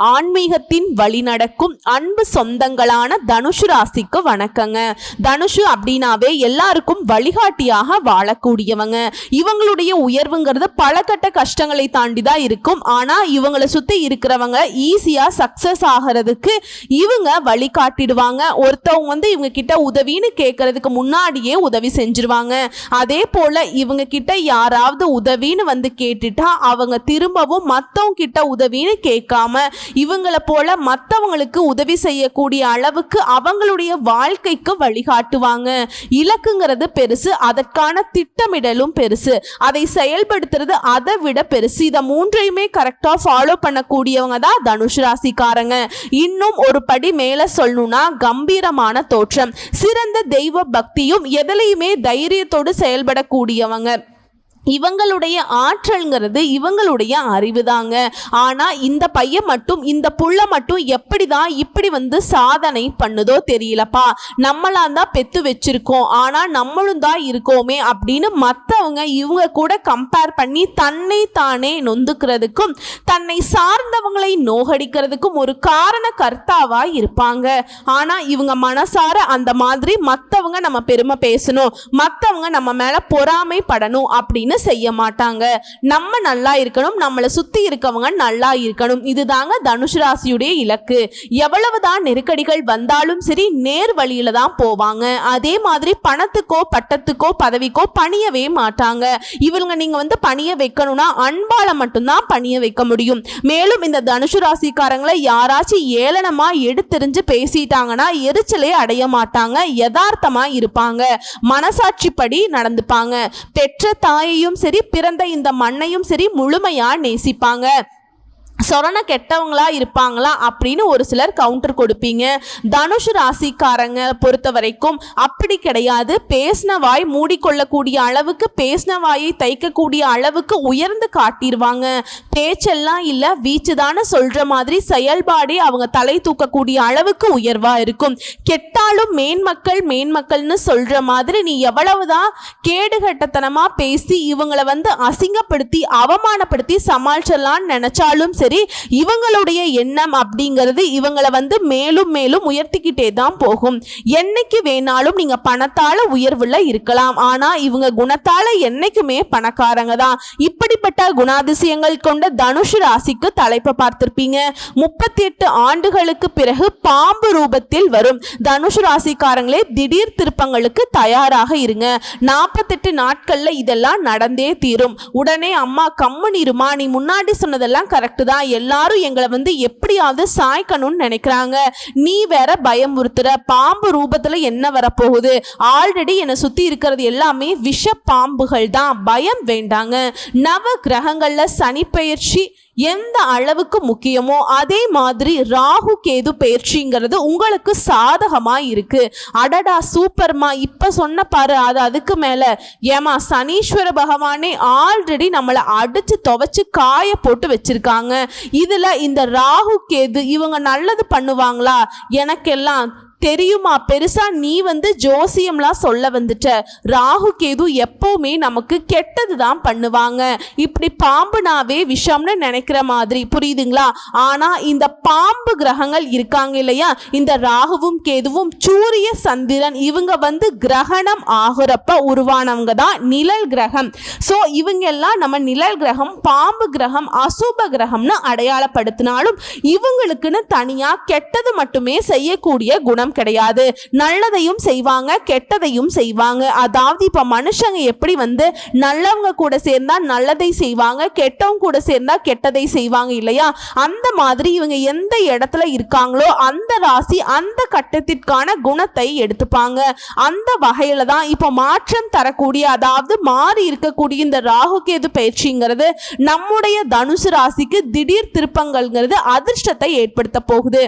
ஆன்மீகத்தின் வழி நடக்கும் அன்பு சொந்தங்களான தனுசு ராசிக்கு வணக்கங்க. தனுசு அப்படின்னாவே எல்லாருக்கும் வழிகாட்டியாக வாழக்கூடியவங்க. இவங்களுடைய உயர்வுங்கிறது பல கட்ட கஷ்டங்களை தாண்டி தான் இருக்கும். ஆனா இவங்களை சுத்தி இருக்கிறவங்க ஈஸியா சக்சஸ் ஆகிறதுக்கு இவங்க வழிகாட்டிடுவாங்க. ஒருத்தவங்க இவங்க கிட்ட உதவின்னு கேட்கறதுக்கு முன்னாடியே உதவி செஞ்சிருவாங்க. அதே போல இவங்க கிட்ட யாராவது உதவின்னு கேட்டுட்டா அவங்க திரும்பவும் மத்தவங்க கிட்ட உதவின்னு கேட்காம இவங்களை போல மற்றவங்களுக்கு உதவி செய்யக்கூடிய அளவுக்கு அவங்களுடைய வாழ்க்கைக்கு வழிகாட்டுவாங்க. இலக்குங்கிறது பெருசு, அதற்கான திட்டமிடலும் பெருசு, அதை செயல்படுத்துறது அதை விட பெருசு. இதை மூன்றையுமே கரெக்டா ஃபாலோ பண்ணக்கூடியவங்க தான் தனுசு ராசிக்காரங்க. இன்னும் ஒரு படி மேல சொல்லணும்னா கம்பீரமான தோற்றம், சிறந்த தெய்வ பக்தியும் எதிலையுமே தைரியத்தோடு செயல்படக்கூடியவங்க. இவங்களுடைய ஆற்றல்ங்கிறது இவங்களுடைய அறிவு தாங்க. ஆனா இந்த பையன் மட்டும் இந்த புள்ள மட்டும் எப்படிதான் இப்படி சாதனை பண்ணுதோ தெரியலப்பா. நம்மளாம் தான் பெத்து வச்சிருக்கோம், ஆனா நம்மளும் தான் இருக்கோமே அப்படின்னு மற்றவங்க இவங்க கூட கம்பேர் பண்ணி தன்னை தானே நொந்துக்கிறதுக்கும் தன்னை சார்ந்தவங்களை நோகடிக்கிறதுக்கும் ஒரு காரண கர்த்தாவா இருப்பாங்க. ஆனா இவங்க மனசார அந்த மாதிரி மற்றவங்க நம்ம பெருமை பேசணும், மற்றவங்க நம்ம மேல பொறாமைப்படணும் அப்படின்னு செய்ய மாட்டாங்க. நம்ம நல்லா இருக்கணும், நம்மளை சுத்தி இருக்கவங்க நல்லா இருக்கணும். இதுதாங்க தனுசு ராசியுடைய இலக்கு. எவ்வளவுதான் நெருக்கடிகள் வந்தாலும் சரி நேர் வழியில தான் போவாங்க. அதே மாதிரி பணத்துக்கோ பட்டத்துக்கோ பதவிக்கோ பணியவே மாட்டாங்க. இவங்க நீங்க பணிய வைக்கணும்னா அன்பால மட்டும்தான் பணிய வைக்க முடியும். மேலும் இந்த தனுசு ராசிக்காரங்களை யாராச்சும் ஏளனமா எடுத்தெறிஞ்சு பேசிட்டாங்கன்னா எரிச்சலே அடைய மாட்டாங்க. யதார்த்தமா இருப்பாங்க, மனசாட்சிப்படி நடந்துப்பாங்க. பெற்ற தாயையும் சரி பிறந்த இந்த மண்ணையும் சரி முழுமையா நேசிப்பாங்க. சொரண கெட்டவங்களா இருப்பாங்களா அப்படின்னு ஒரு சிலர் கவுண்டர் கொடுப்பீங்க. தனுசு ராசிக்காரங்க பொறுத்த வரைக்கும் அப்படி கிடையாது. பேசின வாய் மூடிக்கொள்ளக்கூடிய அளவுக்கு, பேசின வாயை தைக்கக்கூடிய அளவுக்கு உயர்ந்து காட்டிடுவாங்க. பேச்செல்லாம் இல்லை, வீச்சுதான சொல்ற மாதிரி செயல்பாடே அவங்க தலை தூக்கக்கூடிய அளவுக்கு உயர்வா இருக்கும். கெட்டாலும் மேன்மக்கள்னு சொல்ற மாதிரி நீ எவ்வளவுதான் கேடுகட்டத்தனமா பேசி இவங்களை அசிங்கப்படுத்தி அவமானப்படுத்தி சமாளிச்சலான்னு நினைச்சாலும் சரி இவங்களுடைய எண்ணம் அப்படிங்கிறது இவங்களை மேலும் மேலும் உயர்த்திக்கிட்டே தான் போகும். என்னைக்கு வேணாலும் நீங்க பணத்தால உயர்வுல இருக்கலாம், ஆனா இவங்க குணத்தால என்னைக்குமே பணக்காரங்க தான். இப்படிப்பட்ட குணாதிசயங்கள் கொண்ட தனுசு ராசிக்கு தலைப்பை பார்த்திருப்பீங்க. 38 ஆண்டுகளுக்கு பிறகு பாம்பு ரூபத்தில் வரும் தனுசு ராசிக்காரங்களே திடீர் திருப்பங்களுக்கு தயாராக இருங்க. 48 நாட்கள்ல இதெல்லாம் நடந்தே தீரும். உடனே அம்மா கம்முன்னு இருமா, நீ முன்னாடி சொன்னதெல்லாம் கரெக்ட் தான், எல்லாரும் எங்களை எப்படியாவது சாய்க்கணும்னு நினைக்கிறாங்க, நீ வேற பயமுறுத்துற. பாம்பு ரூபத்துல என்ன வரப்போகுது? ஆல்ரெடி என்னை சுத்தி இருக்கிறது எல்லாமே விஷ பாம்புகள் தான், பயம் வேண்டாங்க. நவ கிரகங்கள்ல சனி பெயர்ச்சி எந்த அளவுக்கு முக்கியமோ அதே மாதிரி ராகு கேது பயிற்சிங்கிறது உங்களுக்கு சாதகமா இருக்கு. அடடா சூப்பர்மா, இப்ப சொன்ன பாரு, அது அதுக்கு மேல ஏமா சனீஸ்வர பகவானே ஆல்ரெடி நம்மளை அடிச்சு துவைச்சு காய போட்டு வச்சிருக்காங்க. இதுல இந்த ராகு கேது இவங்க நல்லது பண்ணுவாங்களா? எனக்கெல்லாம் தெரியுமா, பெருசா நீ ஜோசியம்லாம் சொல்ல வந்துட்ட. ராகு கேது எப்பவுமே நமக்கு கெட்டது தான் பண்ணுவாங்க. இப்படி பாம்புனாவே விஷம்னு நினைக்கிற மாதிரி புரியுதுங்களா? ஆனா இந்த பாம்பு கிரகங்கள் இருக்காங்க இல்லையா, இந்த ராகுவும் கேதுவும் சூரிய சந்திரன் இவங்க கிரகணம் ஆகுறப்ப உருவானவங்க தான் நிழல் கிரகம். ஸோ இவங்க எல்லாம் நம்ம நிழல் கிரகம், பாம்பு கிரகம், அசுப கிரகம்னு அடையாளப்படுத்தினாலும் இவங்களுக்குன்னு தனியா கெட்டது மட்டுமே செய்யக்கூடிய குணம் கிடையாது. நல்லதையும் செய்வாங்க, கெட்டதையும் செய்வாங்க. அதாவது இப்ப மனுஷங்க எப்படி நல்லவங்க கூட சேர்ந்தா நல்லதை செய்வாங்க, கெட்டவங்க கூட சேர்ந்தா கெட்டதை செய்வாங்க இல்லையா, அந்த மாதிரி இவங்க எந்த இடத்துல இருக்காங்களோ அந்த ராசி அந்த கட்டத்திற்கான குணத்தை எடுத்துப்பாங்க. அந்த வகையில தான் இப்ப மாற்றம் தரக்கூடிய, அதாவது மாறி இருக்கக்கூடிய இந்த ராகு கேது பயிற்சிங்கிறது நம்முடைய தனுசு ராசிக்கு திடீர் திருப்பங்கள்ங்கிறது அதிர்ஷ்டத்தை ஏற்படுத்த போகுது.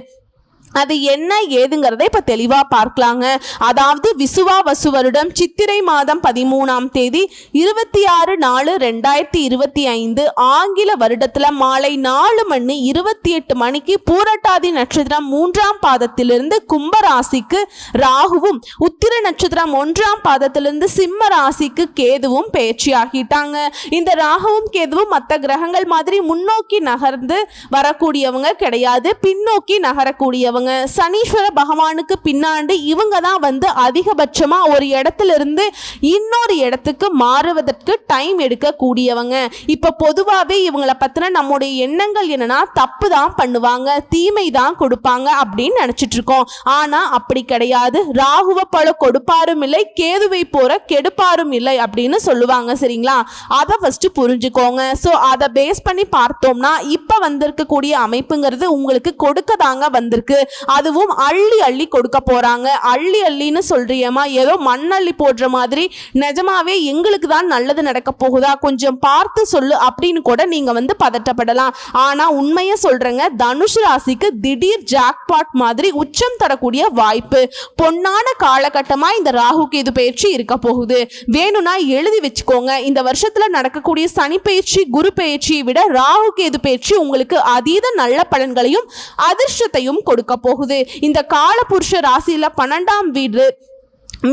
அது என்ன ஏதுங்கிறத இப்ப தெளிவா பார்க்கலாங்க. அதாவது விசுவாவசு வருடம் சித்திரை மாதம் 13ஆம் தேதி 26/4/2025 ஆங்கில வருடத்துல மாலை 4:28 மணிக்கு பூரட்டாதி நட்சத்திரம் 3ஆம் பாதத்திலிருந்து கும்ப ராசிக்கு ராகுவும், உத்திர நட்சத்திரம் 1ஆம் பாதத்திலிருந்து சிம்ம ராசிக்கு கேதுவும் பயிற்சி ஆகிட்டாங்க. இந்த ராகுவும் கேதுவும் மற்ற கிரகங்கள் மாதிரி முன்னோக்கி நகர்ந்து வரக்கூடியவங்க கிடையாது, பின்னோக்கி நகரக்கூடியவங்க. சனீஸ்வர பகவானுக்கு பின்னாடி இவங்க தான் அதிகபட்சமா ஒரு இடத்துல இருந்து இன்னொரு இடத்துக்கு மாறுவதற்கு டைம் எடுக்கக்கூடியவங்க. இப்ப பொதுவாகவே இவங்களை பத்தின நம்முடைய எண்ணங்கள் என்னன்னா தப்பு தான் பண்ணுவாங்க, தீமை தான் கொடுப்பாங்க அப்படின்னு நினைச்சிட்டு இருக்கோம். ஆனா அப்படி கிடையாது. ராகுவை போல கொடுப்பாரும் இல்லை, கேதுவை போல கெடுப்பாரும் இல்லை அப்படின்னு சொல்லுவாங்க. சரிங்களா? அதை ஃபர்ஸ்ட் புரிஞ்சுக்கோங்க. ஸோ அதை பேஸ் பண்ணி பார்த்தோம்னா இப்ப வந்திருக்கக்கூடிய அமைப்புங்கிறது உங்களுக்கு கொடுக்க தாங்க வந்திருக்கு. அதுவும் அள்ளி அள்ளி கொடுக்க போறாங்க. அள்ளி அள்ளின்னு சொல்றியமா, ஏதோ மண்ணள்ளி போடுற மாதிரி. நிஜமாவே எங்களுக்கு தான் நல்லது நடக்க போகுதா, கொஞ்சம் பார்த்து சொல்லு அப்படின்னு கூட நீங்க பதட்டப்படலாம். ஆனா உண்மையை சொல்றேங்க, தனுஷ் ராசிக்கு திடீர் ஜாக்பாட் மாதிரி உச்சம் தரக்கூடிய வாய்ப்பு, பொன்னான காலகட்டமா இந்த ராகு கேது பயிற்சி இருக்க போகுது. வேணும்னா எழுதி வச்சுக்கோங்க. இந்த வருஷத்துல நடக்கக்கூடிய சனி பயிற்சி, குரு பயிற்சியை விட ராகு கேது பயிற்சி உங்களுக்கு அதீத நல்ல பலன்களையும் அதிர்ஷ்டத்தையும் கொடுக்க போகுது. இந்த காலபுருஷ ராசியில 12ஆம் வீடு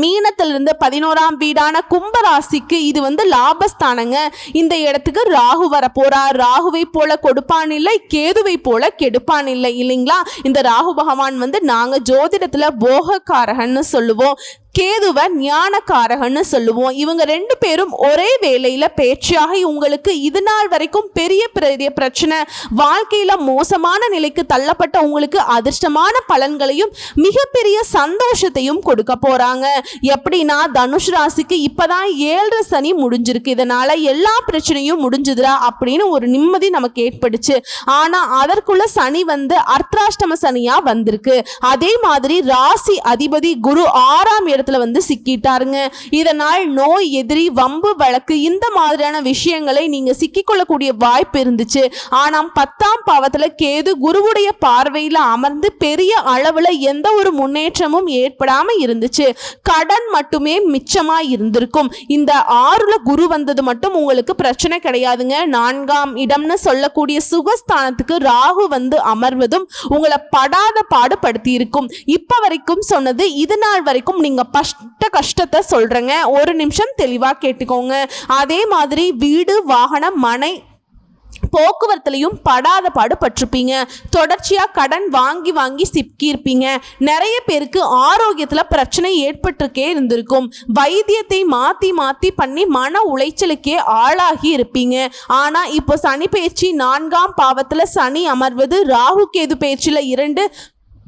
மீனத்திலிருந்து 11ஆம் வீடான கும்ப ராசிக்கு இது லாபஸ்தானங்க. இந்த இடத்துக்கு ராகு வர போறார். ராகுவை போல கொடுப்பான் இல்லை, கேதுவை போல கெடுப்பான் இல்லை, இல்லைங்களா? இந்த ராகு பகவான் நாங்க ஜோதிடத்துல போகக்காரகன்னு சொல்லுவோம், கேதுவை ஞானக்காரகன்னு சொல்லுவோம். இவங்க ரெண்டு பேரும் ஒரே வேளையில பேச்சாக உங்களுக்கு இது நாள் வரைக்கும் பெரிய பெரிய பிரச்சனை, வாழ்க்கையில மோசமான நிலைக்கு தள்ளப்பட்ட உங்களுக்கு அதிர்ஷ்டமான பலன்களையும் மிகப்பெரிய சந்தோஷத்தையும் கொடுக்க போறாங்க. எப்படின்னா தனுஷ் ராசிக்கு இப்பதான் 7 சனி முடிஞ்சிருக்கு. இதனால எல்லா பிரச்சனையும் முடிஞ்சுதுரா அப்படின்னு ஒரு நிம்மதி நமக்கு ஏற்படுச்சு. ஆனா அதற்குள்ள சனி அர்த்தாஷ்டம சனியா வந்திருக்கு. அதே மாதிரி ராசி அதிபதி குரு 6ஆம் இடத்துல சிக்கிட்டாருங்க. இதனால் நோய், எதிரி, வம்பு, வழக்கு இந்த மாதிரியான விஷயங்களை நீங்க சிக்கிக்கொள்ளக்கூடிய வாய்ப்பு இருந்துச்சு. ஆனா 10ஆம் பாவத்துல கேது குருவுடைய பார்வையில அமர்ந்து பெரிய அளவுல எந்த ஒரு முன்னேற்றமும் ஏற்படாம இருந்துச்சு. கடன் மட்டுமே மிச்சமா இருந்திருக்கும். இந்த 6ல குரு வந்தது மட்டும் உங்களுக்கு பிரச்சனை கிடையாதுங்க. 4ஆம் இடம்னு சொல்லக்கூடிய சுகஸ்தானத்துக்கு ராகு அமர்வதும் உங்களை படாத பாடுபடுத்தி இருக்கும். இப்ப வரைக்கும் சொன்னது இது நாள் வரைக்கும் நீங்க கஷ்டத்தை சொல்றேங்க, ஒரு நிமிஷம் தெளிவா கேட்டுக்கோங்க. அதே மாதிரி வீடு, வாகனம், மனை, போக்குவரத்துலையும் படாத பாடுபட்டிருப்பீங்க. தொடர்ச்சியா கடன் வாங்கி வாங்கி சிக்கியிருப்பீங்க. நிறைய பேருக்கு ஆரோக்கியத்துல பிரச்சனை ஏற்பட்டிருக்கே இருந்திருக்கும். வைத்தியத்தை மாத்தி மாத்தி பண்ணி மன உளைச்சலுக்கே ஆளாகி இருப்பீங்க. ஆனா இப்போ சனி பயிற்சி 4ஆம் பாவத்துல சனி அமர்வது, ராகு கேது பயிற்சியில 2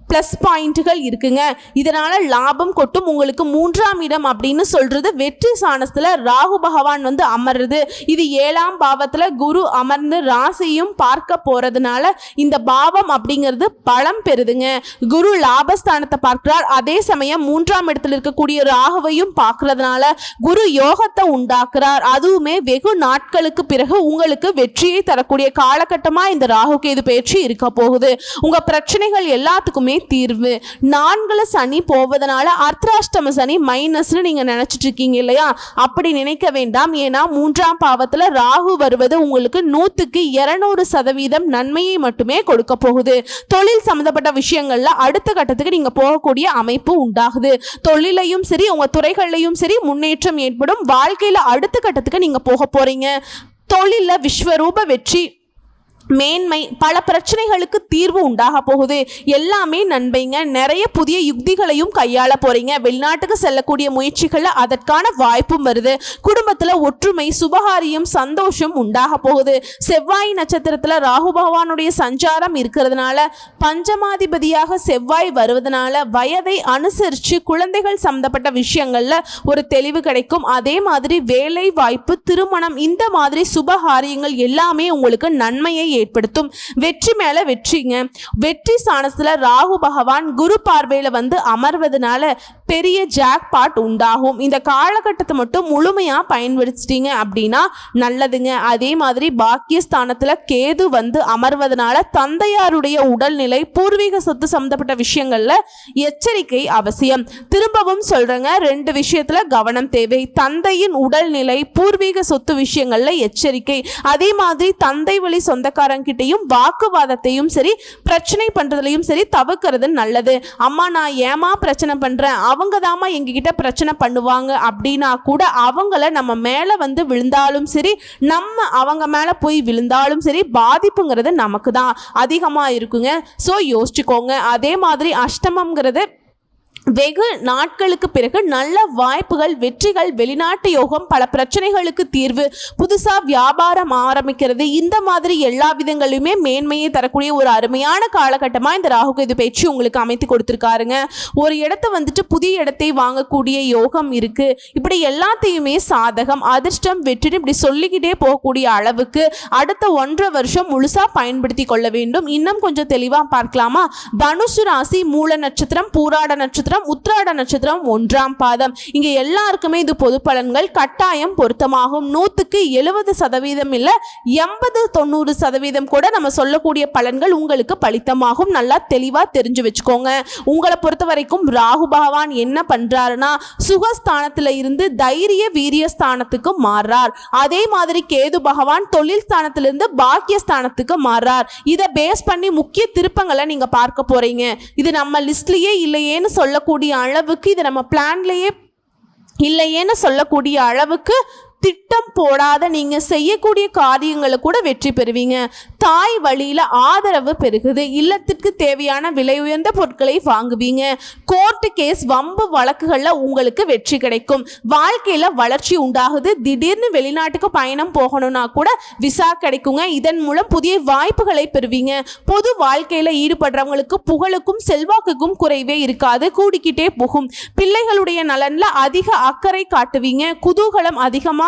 ப்ளஸ் பாயிண்ட்டுகள் இருக்குங்க. இதனால லாபம் கொட்டும். உங்களுக்கு 3ஆம் இடம் அப்படின்னு சொல்றது வெற்றி சாணத்துல ராகு பகவான் அமர்றது. இது 7ஆம் பாவத்துல குரு அமர்ந்து ராசியும் பார்க்க போறதுனால இந்த பாவம் அப்படிங்கிறது பலம் பெறுதுங்க. குரு லாபஸ்தானத்தை பார்க்கிறார். அதே சமயம் 3ஆம் இடத்துல இருக்கக்கூடிய ராகுவையும் பார்க்கறதுனால குரு யோகத்தை உண்டாக்குறார். அதுவுமே வெகு நாட்களுக்கு பிறகு உங்களுக்கு வெற்றியை தரக்கூடிய காலகட்டமா இந்த ராகு கேது பயிற்சி இருக்க போகுது. உங்க பிரச்சனைகள் எல்லாத்துக்குமே தீர்வு. 4ல சனி போவதனால அர்த்தாஷ்டம சனி மைனஸ்னு நீங்க நினைச்சிட்டு இருக்கீங்க இல்லையா? அப்படி நினைக்க வேண்டாம். ஏன்னா 3ஆம் பாவத்துல ராகு வருவது உங்களுக்கு 100% நன்மையை மட்டுமே கொடுக்க போகுது. தொழில் சம்பந்தப்பட்ட விஷயங்கள்ல அடுத்த கட்டத்துக்கு நீங்க போகக்கூடிய அமைப்பு உண்டாகுது. தொழிலையும் சரி, உங்க துறைகள்லையும் சரி முன்னேற்றம் ஏற்படும். வாழ்க்கையில அடுத்த கட்டத்துக்கு நீங்க போக போறீங்க. தொழில விஸ்வரூப வெற்றி, மேன்மை, பல பிரச்சனைகளுக்கு தீர்வு உண்டாக போகுது. எல்லாமே நன்மைங்க. நிறைய புதிய யுக்திகளையும் கையாள போறீங்க. வெளிநாட்டுக்கு செல்லக்கூடிய முயற்சிகள்ல அதற்கான வாய்ப்பும் வருது. குடும்பத்துல ஒற்றுமை, சுபகாரியம், சந்தோஷம் உண்டாக போகுது. செவ்வாய் நட்சத்திரத்துல ராகு பகவானுடைய சஞ்சாரம் இருக்கிறதுனால, பஞ்சமாதிபதியாக செவ்வாய் வருவதனால வயதை அனுசரித்து குழந்தைகள் சம்பந்தப்பட்ட விஷயங்கள்ல ஒரு தெளிவு கிடைக்கும். அதே மாதிரி வேலை வாய்ப்பு, திருமணம், இந்த மாதிரி சுபகாரியங்கள் எல்லாமே உங்களுக்கு நன்மையை ஏற்படுத்தும். வெற்றி மேல வெற்றிங்க. வெற்றி ஸ்தானத்துல ராகு பகவான் குரு பார்வையில வந்து அமர்வதனால பெரிய ஜாக்பாட் உண்டாகும். இந்த காலகட்டத்தை மட்டும் முழுமையா பயன்படுத்திட்டீங்க அப்படின்னா நல்லதுங்க. அதே மாதிரி பாக்கியஸ்தானத்துல கேது வந்து அமர்வதனால தந்தையாருடைய உடல்நிலை, பூர்வீக சொத்து சம்பந்தப்பட்ட விஷயங்கள்ல எச்சரிக்கை அவசியம். திரும்பவும் சொல்றேங்க, 2 விஷயத்துல கவனம் தேவை. தந்தையின் உடல்நிலை, பூர்வீக சொத்து விஷயங்கள்ல எச்சரிக்கை. அதே மாதிரி தந்தை வழி சொந்தக்காரங்கிட்டையும் வாக்குவாதத்தையும் சரி, பிரச்சனை பண்றதுலையும் சரி தவிர்க்கிறது நல்லது. அம்மா நான் ஏமா பிரச்சனை பண்றேன், அவங்க தாமா எங்ககிட்ட பிரச்சனை பண்ணுவாங்க அப்படின்னா கூட அவங்கள நம்ம மேல வந்து விழுந்தாலும் சரி, நம்ம அவங்க மேல போய் விழுந்தாலும் சரி, பாதிப்புங்கிறது நமக்கு தான் அதிகமா இருக்குங்க. ஸோ யோசிச்சுக்கோங்க. அதே மாதிரி அஷ்டமம்ங்கிறது வெகு நாட்களுக்கு பிறகு நல்ல வாய்ப்புகள், வெற்றிகள், வெளிநாட்டு யோகம், பல பிரச்சனைகளுக்கு தீர்வு, புதுசா வியாபாரம் ஆரம்பிக்கிறது, இந்த மாதிரி எல்லா விதங்களுமே மேன்மையை தரக்கூடிய ஒரு அருமையான காலகட்டமா இந்த ராகுகேது பயிற்சி உங்களுக்கு அமைத்து கொடுத்துருக்காருங்க. ஒரு இடத்த வந்துட்டு புதிய இடத்தை வாங்கக்கூடிய யோகம் இருக்கு. இப்படி எல்லாத்தையுமே சாதகம், அதிர்ஷ்டம், வெற்றி இப்படி சொல்லிக்கிட்டே போகக்கூடிய அளவுக்கு அடுத்த 1.5 வருஷம் முழுசா பயன்படுத்தி கொள்ள வேண்டும். இன்னும் கொஞ்சம் தெளிவா பார்க்கலாமா? தனுசு ராசி, மூல நட்சத்திரம், பூராட நட்சத்திரம், உத்திராட நட்சத்திரம் 1ஆம் பாதம். இங்க எல்லாருக்குமே இது பொது பலன்கள் கட்டாயம் பொருத்தமாகும். 100க்கு 70% இல்ல 80-90% கூட நம்ம சொல்லக்கூடிய பலன்கள் உங்களுக்கு பலித்தமாகும். நல்லா தெளிவா தெரிஞ்சு வச்சுக்கோங்க. உங்களை பொறுத்த வரைக்கும் ராகு பகவான் என்ன பண்றாருன்னா, சுகஸ்தானத்துல இருந்து தைரிய வீரிய ஸ்தானத்துக்கு மாறார். அதே மாதிரி கேது பகவான் தொழில் ஸ்தானத்திலிருந்து பாக்கியஸ்தானத்துக்கு மாறார். இதை பேஸ் பண்ணி முக்கிய திருப்பங்களை நீங்க பார்க்க போறீங்க. இது நம்ம லிஸ்ட்லயே இல்லையேன்னு சொல்லக்கூடிய அளவுக்கு, இது நம்ம பிளான்லயே இல்லையேன்னு சொல்லக்கூடிய அளவுக்கு திட்டம் போடாத நீங்க செய்யக்கூடிய காரியங்களை கூட வெற்றி பெறுவீங்க. தாய் வழியில ஆதரவு பெருகுது. இல்லத்திற்கு தேவையான விலை உயர்ந்த பொருட்களை வாங்குவீங்க. கோர்ட்டு கேஸ், வம்பு வழக்குகள்ல உங்களுக்கு வெற்றி கிடைக்கும். வாழ்க்கையில வளர்ச்சி உண்டாகுது. திடீர்னு வெளிநாட்டுக்கு பயணம் போகணும்னா கூட விசா கிடைக்குங்க. இதன் மூலம் புதிய வாய்ப்புகளை பெறுவீங்க. பொது வாழ்க்கையில ஈடுபடுறவங்களுக்கு புகழுக்கும் செல்வாக்குக்கும் குறைவே இருக்காது, கூடிக்கிட்டே போகும். பிள்ளைகளுடைய நலன்ல அதிக அக்கறை காட்டுவீங்க. குதூகலம் அதிகமா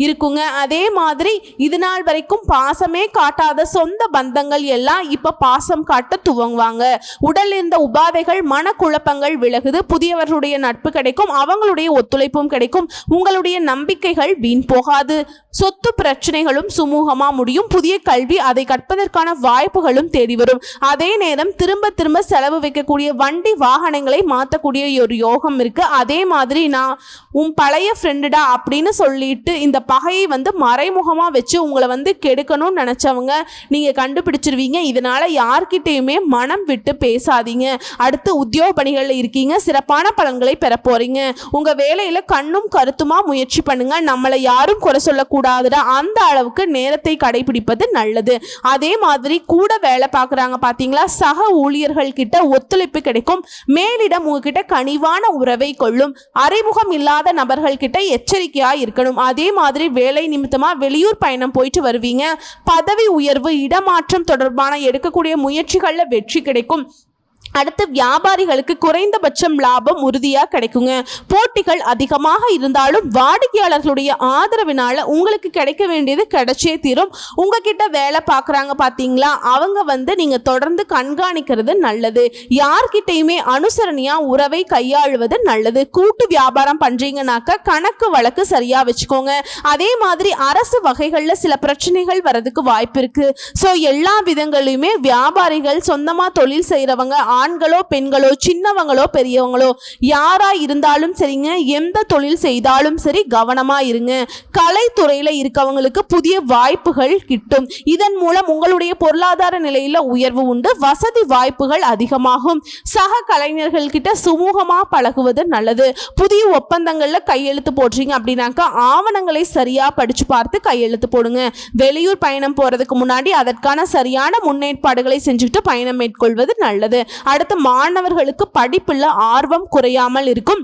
இருக்குங்க. அதே மாதிரி இது நாள் வரைக்கும் பாசமே காட்டாத சொந்த பந்தங்கள் எல்லாம் இப்ப பாசம் காட்ட துவங்குவாங்க. உடல் இருந்த உபாதைகள், மனக்குழப்பங்கள் விலகுது. புதியவர்களுடைய நட்பு கிடைக்கும். அவங்களுடைய ஒத்துழைப்பும் கிடைக்கும். உங்களுடைய நம்பிக்கைகள் வீண் போகாது. சொத்து பிரச்சனைகளும் சுமூகமா முடியும். புதிய கல்வி, அதை கற்பதற்கான வாய்ப்புகளும் தேடி வரும். அதே நேரம் திரும்ப திரும்ப செலவு வைக்கக்கூடிய வண்டி வாகனங்களை மாற்றக்கூடிய ஒரு யோகம் இருக்கு. அதே மாதிரி நான் உன் பழைய ஃப்ரெண்டுடா அப்படின்னு சொல்லிட்டு இந்த பகையை வந்து மறைமுகமா வச்சு உங்களை வந்து கெடுக்கணும்னு நினைச்சவங்க நீங்க கண்டுபிடிச்சிருவீங்க. இதனால யார்கிட்டயுமே மனம் விட்டு பேசாதீங்க. அடுத்து உத்தியோக பணிகள்ல இருக்கீங்க, சிறப்பான பலன்களை பெற போறீங்க. உங்க வேலையில கண்ணும் கருத்துமா முயற்சி பண்ணுங்க. நம்மளை யாரும் குறை சொல்லக்கூடாதுடா, அந்த அளவுக்கு நேரத்தை கடைபிடிப்பது நல்லது. அதே மாதிரி கூட வேலை பார்க்குறாங்க பார்த்தீங்களா, சக ஊழியர்கள் கிட்ட ஒத்துழைப்பு கிடைக்கும். மேலிடம் உங்ககிட்ட கனிவான உறவை கொள்ளும். அறிமுகம் இல்லாத நபர்கள் கிட்ட எச்சரிக்கையா இருக்கணும். அதே மாதிரி வேலை நிமித்தமா வெளியூர் பயணம் போயிட்டு வருவீங்க. பதவி உயர்வு, இடமாற்றம் தொடர்பான எடுக்கக்கூடிய முயற்சிகள்ல வெற்றி கிடைக்கும். அடுத்து வியாபாரிகளுக்கு குறைந்தபட்சம் லாபம் உறுதியா கிடைக்குங்க. போட்டிகள் அதிகமாக இருந்தாலும் வாடிக்கையாளர்களுடைய ஆதரவினால உங்களுக்கு கிடைக்க வேண்டியது கிடைச்சே தீரும். உங்ககிட்ட வேலை பார்க்குறாங்க பார்த்தீங்களா, அவங்க வந்து நீங்க தொடர்ந்து கண்காணிக்கிறது நல்லது. யார்கிட்டையுமே அனுசரணையா உறவை கையாளுவது நல்லது. கூட்டு வியாபாரம் பண்றீங்கன்னாக்க கணக்கு வழக்கு சரியா வச்சுக்கோங்க. அதே மாதிரி அரசு வகைகள்ல சில பிரச்சனைகள் வரதுக்கு வாய்ப்பு இருக்கு. ஸோ எல்லா விதங்களிலுமே வியாபாரிகள், சொந்தமா தொழில் செய்யறவங்க, ஆண்களோ பெண்களோ, சின்னவங்களோ பெரியவங்களோ யாரா இருந்தாலும் சரிங்க, எந்த தொழில் செய்தாலும் சரி கவனமா இருங்க. கலைத்துறையில இருக்கவங்களுக்கு புதிய வாய்ப்புகள் கிட்டும். இதன் மூலம் உங்களுடைய பொருளாதார நிலையில உயர்வு உண்டு. வசதி வாய்ப்புகள் அதிகமாகும். சக கலைஞர்கள் கிட்ட சுமூகமா பழகுவது நல்லது. புதிய ஒப்பந்தங்கள்ல கையெழுத்து போடுறீங்க அப்படின்னாக்கா ஆவணங்களை சரியா படிச்சு பார்த்து கையெழுத்து போடுங்க. வெளியூர் பயணம் போறதுக்கு முன்னாடி அதற்கான சரியான முன்னேற்பாடுகளை செஞ்சுக்கிட்டு பயணம் மேற்கொள்வது நல்லது. அடுத்து மாணவர்களுக்கு படிப்புல ஆர்வம் குறையாமல் இருக்கும்.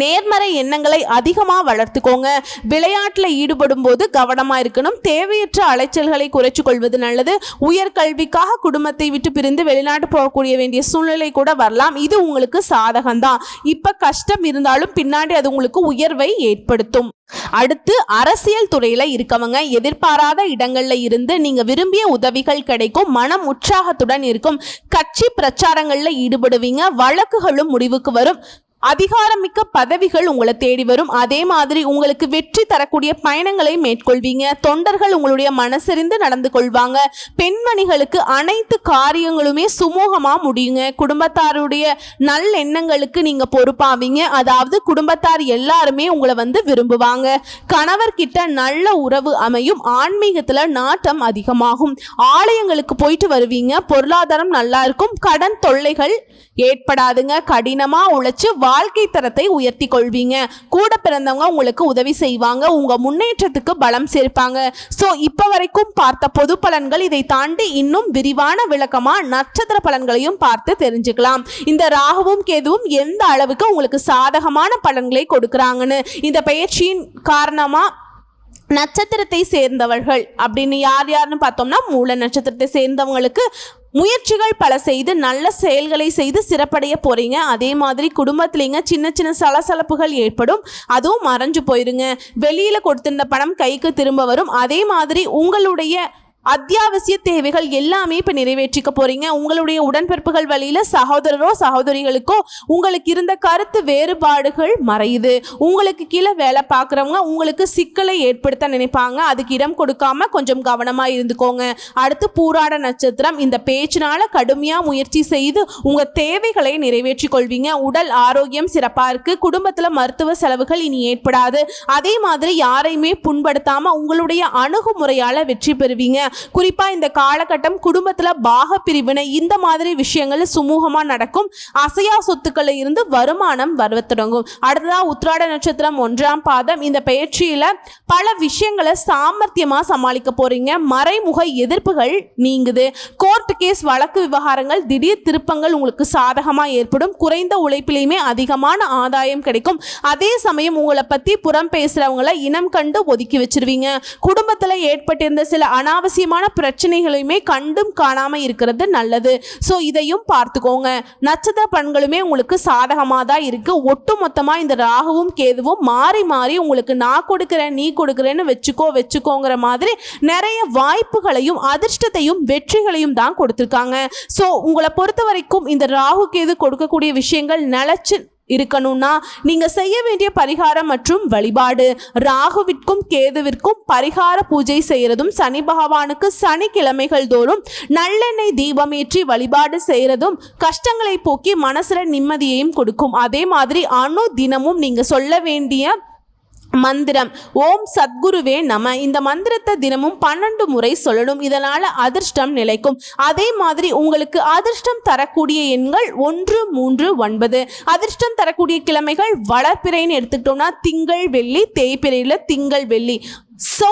நேர்மறை எண்ணங்களை அதிகமாக வளர்த்துக்கோங்க. விளையாட்டில் ஈடுபடும் போது கவனமாக இருக்கணும். தேவையற்ற அலைச்சல்களை குறைச்சு கொள்வது நல்லது. உயர்கல்விக்காக குடும்பத்தை விட்டு பிரிந்து வெளிநாட்டு போகக்கூடிய வேண்டிய சூழ்நிலை கூட வரலாம். இது உங்களுக்கு சாதகம்தான். இப்போ கஷ்டம் இருந்தாலும் பின்னாடி அது உங்களுக்கு உயர்வை ஏற்படுத்தும். அடுத்து அரசியல் துறையில இருக்கவங்க எதிர்பாராத இடங்கள்ல இருந்து நீங்க விரும்பிய உதவிகள் கிடைக்கும். மனம் உற்சாகத்துடன் இருக்கும். கட்சி பிரச்சாரங்கள்ல ஈடுபடுவீங்க. வழக்குகளும் முடிவுக்கு வரும். அதிகாரமிக்க பதவிகள் உங்களை தேடி வரும். அதே மாதிரி உங்களுக்கு வெற்றி தரக்கூடிய பயணங்களை மேற்கொள்வீங்க. தொண்டர்கள் உங்களுடைய மனசறிந்து நடந்து கொள்வாங்க. பெண்மணிகளுக்கு அனைத்து காரியங்களுமே சுமூகமா முடியுங்க. குடும்பத்தாருடைய நல்லெண்ணங்களுக்கு நீங்க பொறுப்பாவீங்க. அதாவது குடும்பத்தார் எல்லாருமே உங்களை விரும்புவாங்க. கணவர்கிட்ட நல்ல உறவு அமையும். ஆன்மீகத்துல நாட்டம் அதிகமாகும். ஆலயங்களுக்கு போயிட்டு வருவீங்க. பொருளாதாரம் நல்லா இருக்கும். கடன் தொல்லைகள் ஏற்படாதுங்க. கடினமா உழைச்சு வாழ்க்கை தரத்தை உயர்த்தி கொள்வீங்க. கூட பிறந்தவங்க உங்களுக்கு உதவி செய்வாங்க. உங்க முன்னேற்றத்துக்கு பலம் சேர்ப்பாங்க. சோ இப்ப வரைக்கும் பார்த்த பொது பலன்கள். இதை தாண்டி இன்னும் விரிவான விளக்கமா நட்சத்திர பலன்களையும் பார்த்து தெரிஞ்சுக்கலாம். இந்த ராகுவும் கேதுவும் எந்த அளவுக்கு உங்களுக்கு சாதகமான பலன்களை கொடுக்கறாங்கன்னு இந்த பயிற்சியின் காரணமா நட்சத்திரத்தை சேர்ந்தவர்கள் அப்படின்னு யாருன்னு பார்த்தோம்னா மூல நட்சத்திரத்தை சேர்ந்தவங்களுக்கு முயற்சிகள் பல செய்து நல்ல செயல்களை செய்து சிறப்படைய போறீங்க. அதே மாதிரி குடும்பத்திலேங்க சின்ன சின்ன சலசலப்புகள் ஏற்படும். அதுவும் மறைஞ்சு போயிருங்க. வெளியில கொடுத்திருந்த பணம் கைக்கு திரும்ப வரும். அதே மாதிரி உங்களுடைய அத்தியாவசிய தேவைகள் எல்லாமே இப்போ நிறைவேற்றிக்க போறீங்க. உங்களுடைய உடன்பிறப்புகள் வழியில சகோதரரோ சகோதரிகளுக்கோ உங்களுக்கு இருந்த கருத்து வேறுபாடுகள் மறையுது. உங்களுக்கு கீழே வேலை பார்க்குறவங்க உங்களுக்கு சிக்கலை ஏற்படுத்த நினைப்பாங்க. அதுக்கு இடம் கொடுக்காம கொஞ்சம் கவனமா இருந்துக்கோங்க. அடுத்து பூராட நட்சத்திரம். இந்த பேச்சினால கடுமையா முயற்சி செய்து உங்க தேவைகளை நிறைவேற்றி கொள்வீங்க. உடல் ஆரோக்கியம் சிறப்பா இருக்கு. குடும்பத்துல மருத்துவ செலவுகள் இனி ஏற்படாது. அதே மாதிரி யாரையுமே புண்படுத்தாம உங்களுடைய அணுகுமுறையால வெற்றி பெறுவீங்க. குறிப்பா இந்த காலகட்டம் குடும்பத்துல பாக பிரிவினை இந்த மாதிரி விஷயங்கள் சுமூகமா நடக்கும். அசையா சொத்துக்களை இருந்து வருமானம் வர தொடங்கும். அடுத்ததா உத்திராட நட்சத்திரம் 1ஆம் பாதம். இந்த பயிற்சியில பல விஷயங்களை சாமர்த்தியமா சமாளிக்க போறீங்க. மறைமுக எதிர்ப்புகள் நீங்குது. கோர்ட் கேஸ் வழக்கு விவகாரங்கள் திடீர் திருப்பங்கள் உங்களுக்கு சாதகமா ஏற்படும். குறைந்த உழைப்பிலையுமே அதிகமான ஆதாயம் கிடைக்கும். அதே சமயம் உங்களை பத்தி புறம் பேசுறவங்களை இனம் கண்டு ஒதுக்கி வச்சிருவீங்க. குடும்பத்துல ஏற்பட்டிருந்த சில அனாவசிய பிரச்சனைகளையுமே கண்டும் காணாம இருக்கிறது நல்லது. சோ இதையும் பார்த்துக்கோங்க. நட்சத்திர பலன்களுமே உங்களுக்கு சாதகமா தான் இருக்கு. ஒட்டு மொத்தமா இந்த ராகுவும் கேதுவும் மாறி மாறி உங்களுக்கு நான் கொடுக்கிறேன் நீ கொடுக்கிறேன்னு வச்சுக்கோங்கிற மாதிரி நிறைய வாய்ப்புகளையும் அதிர்ஷ்டத்தையும் வெற்றிகளையும் தான் கொடுத்திருக்காங்க. சோ உங்களை பொறுத்த வரைக்கும் இந்த ராகு கேது கொடுக்கக்கூடிய விஷயங்கள் நிலைச்சு இருக்கணும்னா நீங்க செய்ய வேண்டிய பரிகாரம் மற்றும் வழிபாடு. ராகுவிற்கும் கேதுவிற்கும் பரிகார பூஜை செய்யறதும், சனி பகவானுக்கு சனிக்கிழமைகள் தோறும் நல்லெண்ணெய் தீபம் ஏற்றி வழிபாடு செய்யறதும் கஷ்டங்களை போக்கி மனசுல நிம்மதியையும் கொடுக்கும். அதே மாதிரி அணு தினமும் நீங்க சொல்ல வேண்டிய மந்திரம் ஓம் சத்குருவே நம. இந்த மந்திரத்தை தினமும் 12 முறை சொல்லணும். இதனால அதிர்ஷ்டம் நிலைக்கும். அதே மாதிரி உங்களுக்கு அதிர்ஷ்டம் தரக்கூடிய எண்கள் 1, 3, 9. அதிர்ஷ்டம் தரக்கூடிய கிழமைகள் வளர்ப்பிறைன்னு எடுத்துக்கிட்டோம்னா திங்கள் வெள்ளி, தேய்பிறையில திங்கள் வெள்ளி. ஸோ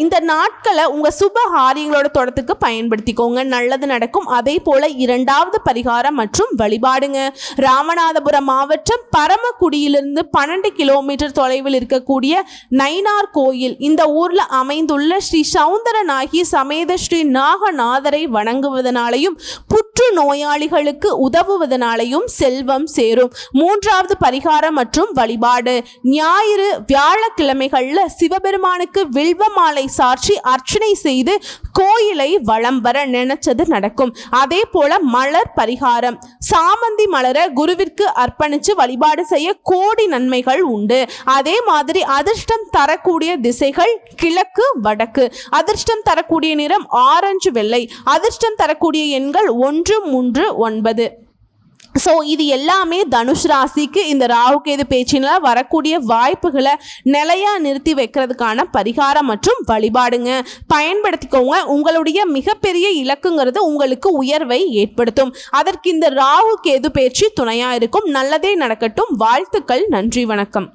இந்த நாட்களை உங்க சுப காரியங்களோட தொடத்துக்கு பயன்படுத்திக்கோங்க. நல்லது நடக்கும். அதே போல 2வது பரிகாரம் மற்றும் வழிபாடுங்க. ராமநாதபுரம் மாவட்டம் பரமக்குடியிலிருந்து 12 கிலோமீட்டர் தொலைவில் இருக்கக்கூடிய நயினார் கோயில். இந்த ஊர்ல அமைந்துள்ள ஸ்ரீ சௌந்தரநாயகி சமேத ஸ்ரீ நாகநாதரை வணங்குவதனாலையும் புற்று நோயாளிகளுக்கு உதவுவதனாலையும் செல்வம் சேரும். 3வது பரிகாரம் மற்றும் வழிபாடு. ஞாயிறு வியாழக்கிழமைகள்ல சிவபெருமானுக்கு வில்வ மாலை சாற்றி அர்ச்சனை செய்து கோயிலை வலம் வர நினைச்சது நடக்கும். அதே போல மலர் பரிகாரம். சாமந்தி மலரை குருவிற்கு அர்ப்பணிச்சு வழிபாடு செய்ய கோடி நன்மைகள் உண்டு. அதே மாதிரி அதிர்ஷ்டம் தரக்கூடிய திசைகள் கிழக்கு வடக்கு. அதிர்ஷ்டம் தரக்கூடிய நிறம் ஆரஞ்சு வெள்ளை. அதிர்ஷ்டம் தரக்கூடிய எண்கள் 1, 3, 9. ஸோ இது எல்லாமே தனுஷ் ராசிக்கு இந்த ராகு கேது பேச்சினால் வரக்கூடிய வாய்ப்புகளை நிலையா நிறுத்தி வைக்கிறதுக்கான பரிகாரம் மற்றும் வழிபாடுங்க. பயன்படுத்திக்கோங்க. உங்களுடைய மிகப்பெரிய இலக்குங்கிறது உங்களுக்கு உயர்வை ஏற்படுத்தும். அதற்கு இந்த ராகு கேது பேச்சு துணையா இருக்கும். நல்லதே நடக்கட்டும். வாழ்த்துக்கள். நன்றி, வணக்கம்.